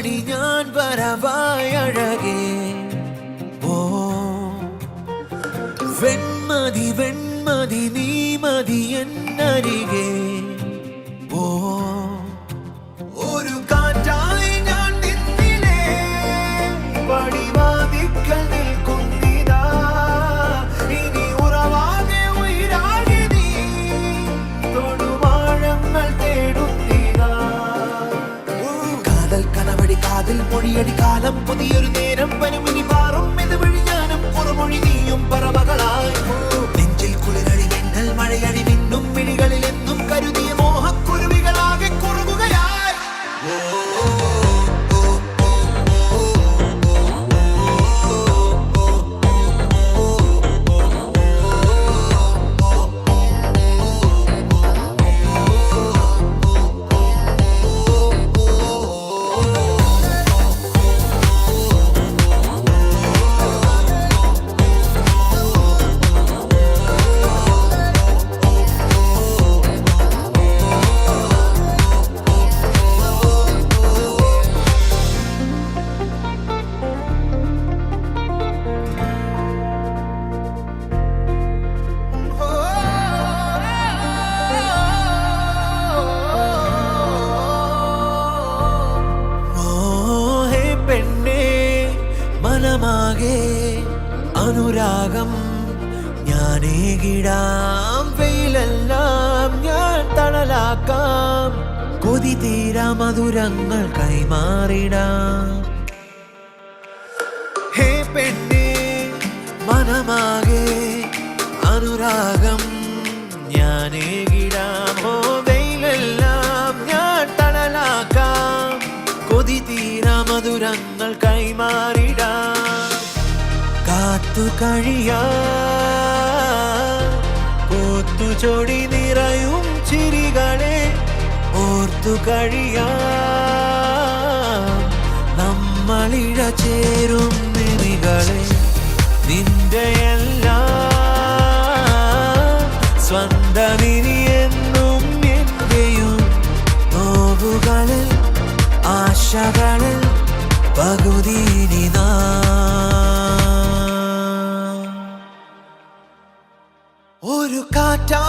തേടി ഞാൻ വരവായി അഴകേ. ഓ വെൺമതി വെൺമതി നീ മതി എന്നരികെ. ഓ ഒരു കാറ്റായി ഞാൻ നിന്നിലേ പടിവാതിക്കൽ നിൽക്കുന്നിതാ. ഇനി ഉറവാകെ ഉയരാകെ നീ തൊടുവാഴങ്ങൾ തേടുന്നിതാ. കാതൽ കനവടി കാതിൽ മൊഴിയടി കാലം പുതിയൊരു നേരം പനിമുനി പാറും ഇതുവഴി ഞാനും കുറമൊഴി നീയും പറവകളായി. നെഞ്ചിൽ കുളിരടി മിന്നൽ മഴയടി മിന്നും മിഴികളിൽ എന്നും കരുതിയ മോഹക്കുരുവികളാകെ കുറുകുകയായി. മനമാകെ അനുരാഗം ഞാനേകിടാം. വെയിലെല്ലാം ഞാൻ തണലാക്കാം. കൊതി തീരാ മധുരങ്ങൾ കൈമാറിടാം. ഹേ പെണ്ണേ മനമാകെ അനുരാഗം ഞാനേകിടാം. ഓ വെയിലെല്ലാം ഞാൻ തണലാക്കാം. കൊതി തീരാ മധുരങ്ങൾ കൈമാറിടാം. കാത്തു കഴിയാ പോത്തു ചൊടി നിറയും ചിരികളെ ഓർത്തു കഴിയാ. നമ്മളിഴ ചേരും നിമികളെ നിന്റെ എല്ലാം സ്വന്തമിനി എന്നും എന്റെയും നോവുകളിൽ ആശകളിൽ പകുതി നാ. ഒരു കാറ്റാ